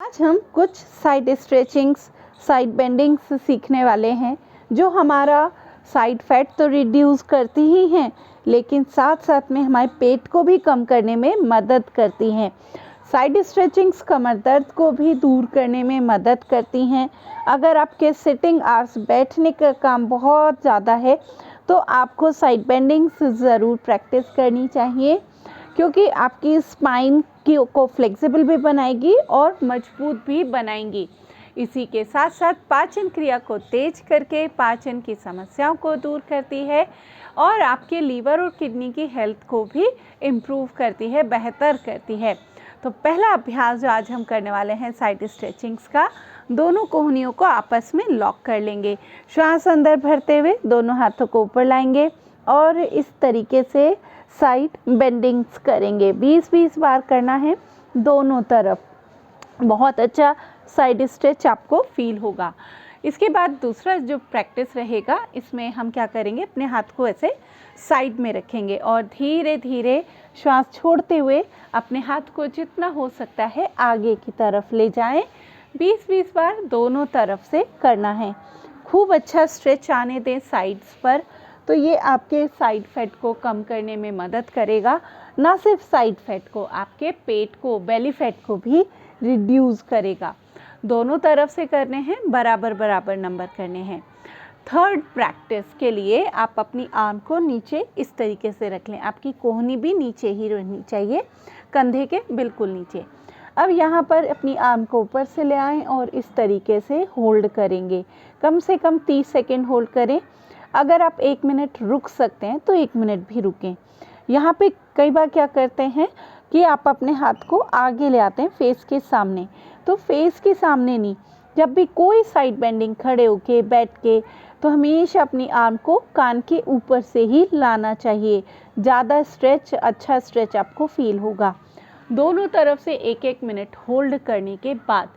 आज हम कुछ साइड स्ट्रेचिंग्स, साइड बेंडिंग्स सीखने वाले हैं जो हमारा साइड फैट तो रिड्यूस करती ही हैं, लेकिन साथ साथ में हमारे पेट को भी कम करने में मदद करती हैं। साइड स्ट्रेचिंग्स कमर दर्द को भी दूर करने में मदद करती हैं। अगर आपके सिटिंग आवर्स, बैठने का काम बहुत ज़्यादा है तो आपको साइड बेंडिंग्स ज़रूर प्रैक्टिस करनी चाहिए, क्योंकि आपकी स्पाइन को फ्लेक्सिबल भी बनाएगी और मजबूत भी बनाएंगी। इसी के साथ साथ पाचन क्रिया को तेज करके पाचन की समस्याओं को दूर करती है और आपके लीवर और किडनी की हेल्थ को भी इम्प्रूव करती है, बेहतर करती है। तो पहला अभ्यास जो आज हम करने वाले हैं साइड स्ट्रेचिंग्स का, दोनों कोहनियों को आपस में लॉक कर लेंगे। श्वास अंदर भरते हुए दोनों हाथों को ऊपर लाएंगे और इस तरीके से साइड बेंडिंग्स करेंगे। 20-20 बार करना है दोनों तरफ। बहुत अच्छा साइड स्ट्रेच आपको फील होगा। इसके बाद दूसरा जो प्रैक्टिस रहेगा, इसमें हम क्या करेंगे, अपने हाथ को ऐसे साइड में रखेंगे और धीरे धीरे श्वास छोड़ते हुए अपने हाथ को जितना हो सकता है आगे की तरफ ले जाएं। 20-20 बार दोनों तरफ से करना है। खूब अच्छा स्ट्रेच आने दें साइड्स पर, तो ये आपके साइड फैट को कम करने में मदद करेगा। ना सिर्फ साइड फैट को, आपके पेट को, बेली फैट को भी रिड्यूस करेगा। दोनों तरफ से करने हैं, बराबर बराबर नंबर करने हैं। थर्ड प्रैक्टिस के लिए आप अपनी आर्म को नीचे इस तरीके से रख लें। आपकी कोहनी भी नीचे ही रहनी चाहिए, कंधे के बिल्कुल नीचे। अब यहाँ पर अपनी आर्म को ऊपर से ले आएं और इस तरीके से होल्ड करेंगे। कम से कम 30 सेकेंड होल्ड करें। अगर आप 1 मिनट रुक सकते हैं तो 1 मिनट भी रुकें। यहाँ पे कई बार क्या करते हैं कि आप अपने हाथ को आगे ले आते हैं फेस के सामने, तो फेस के सामने नहीं, जब भी कोई साइड बेंडिंग खड़े होके, बैठ के, तो हमेशा अपनी आर्म को कान के ऊपर से ही लाना चाहिए। ज़्यादा स्ट्रेच, अच्छा स्ट्रेच आपको फील होगा। दोनों तरफ से 1-1 मिनट होल्ड करने के बाद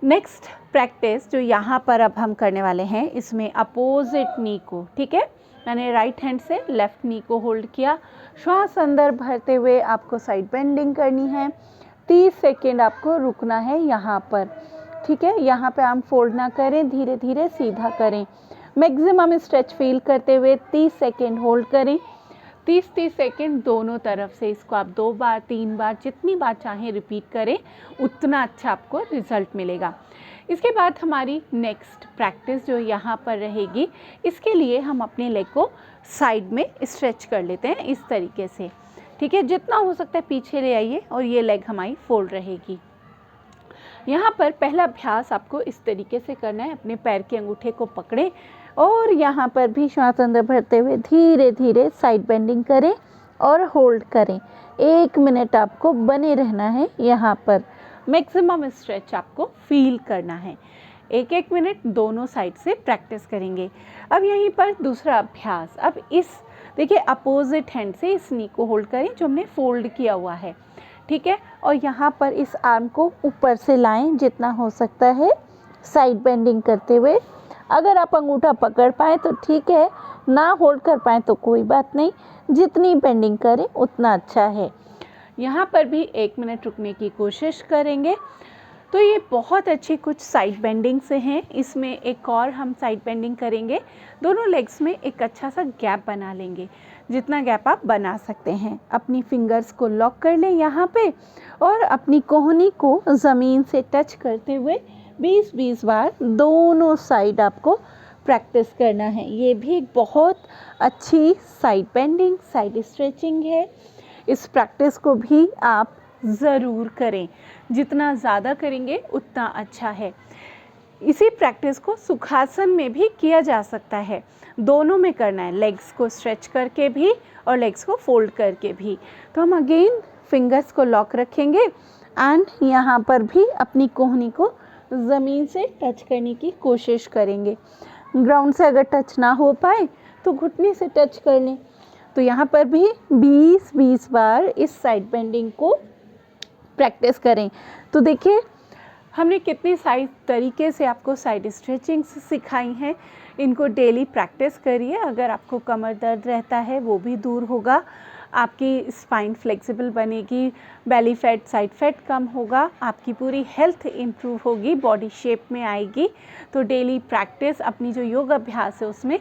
नेक्स्ट प्रैक्टिस जो यहाँ पर अब हम करने वाले हैं, इसमें अपोजिट नी को, ठीक है, मैंने राइट हैंड से लेफ्ट नी को होल्ड किया। श्वास अंदर भरते हुए आपको साइड बेंडिंग करनी है। 30 सेकेंड आपको रुकना है यहाँ पर, ठीक है। यहाँ पे आर्म फोल्ड ना करें, धीरे धीरे सीधा करें। मैक्सिमम स्ट्रेच फील करते हुए 30 सेकेंड होल्ड करें। 30-30 सेकेंड दोनों तरफ से। इसको आप 2 बार, 3 बार, जितनी बार चाहें रिपीट करें, उतना अच्छा आपको रिजल्ट मिलेगा। इसके बाद हमारी नेक्स्ट प्रैक्टिस जो यहाँ पर रहेगी, इसके लिए हम अपने लेग को साइड में स्ट्रेच कर लेते हैं इस तरीके से, ठीक है। जितना हो सकता है पीछे ले आइए और ये लेग हमारी फोल्ड रहेगी। यहाँ पर पहला अभ्यास आपको इस तरीके से करना है। अपने पैर के अंगूठे को पकड़ें और यहाँ पर भी श्वास अंदर भरते हुए धीरे धीरे साइड बेंडिंग करें और होल्ड करें। 1 मिनट आपको बने रहना है यहाँ पर। मैक्सिमम स्ट्रेच आपको फील करना है। 1-1 मिनट दोनों साइड से प्रैक्टिस करेंगे। अब यहीं पर दूसरा अभ्यास, अब इस देखिए अपोजिट हैंड से इस नी को होल्ड करें जो हमने फोल्ड किया हुआ है, ठीक है, और यहाँ पर इस आर्म को ऊपर से लाएं जितना हो सकता है, साइड बेंडिंग करते हुए। अगर आप अंगूठा पकड़ पाएँ तो ठीक है, ना होल्ड कर पाएँ तो कोई बात नहीं, जितनी बेंडिंग करें उतना अच्छा है। यहाँ पर भी 1 मिनट रुकने की कोशिश करेंगे। तो ये बहुत अच्छी कुछ साइड बेंडिंग से हैं। इसमें एक और हम साइड बेंडिंग करेंगे। दोनों लेग्स में एक अच्छा सा गैप बना लेंगे, जितना गैप आप बना सकते हैं। अपनी फिंगर्स को लॉक कर लें यहाँ पे और अपनी कोहनी को ज़मीन से टच करते हुए 20-20 बार दोनों साइड आपको प्रैक्टिस करना है। ये भी एक बहुत अच्छी साइड बेंडिंग, साइड स्ट्रेचिंग है। इस प्रैक्टिस को भी आप ज़रूर करें। जितना ज़्यादा करेंगे उतना अच्छा है। इसी प्रैक्टिस को सुखासन में भी किया जा सकता है। दोनों में करना है, लेग्स को स्ट्रेच करके भी और लेग्स को फोल्ड करके भी। तो हम अगेन फिंगर्स को लॉक रखेंगे एंड यहाँ पर भी अपनी कोहनी को ज़मीन से टच करने की कोशिश करेंगे। ग्राउंड से अगर टच ना हो पाए तो घुटने से टच कर लें। तो यहाँ पर भी 20-20 बार इस साइड बेंडिंग को प्रैक्टिस करें। तो देखिए हमने कितनी साइड तरीके से आपको साइड स्ट्रेचिंग्स सिखाई हैं। इनको डेली प्रैक्टिस करिए। अगर आपको कमर दर्द रहता है वो भी दूर होगा। आपकी स्पाइन फ्लेक्सिबल बनेगी, बेली फैट, साइड फैट कम होगा, आपकी पूरी हेल्थ इम्प्रूव होगी, बॉडी शेप में आएगी। तो डेली प्रैक्टिस अपनी जो योग अभ्यास है उसमें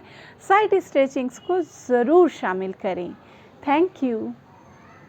साइड स्ट्रेचिंग्स को ज़रूर शामिल करें। Thank you.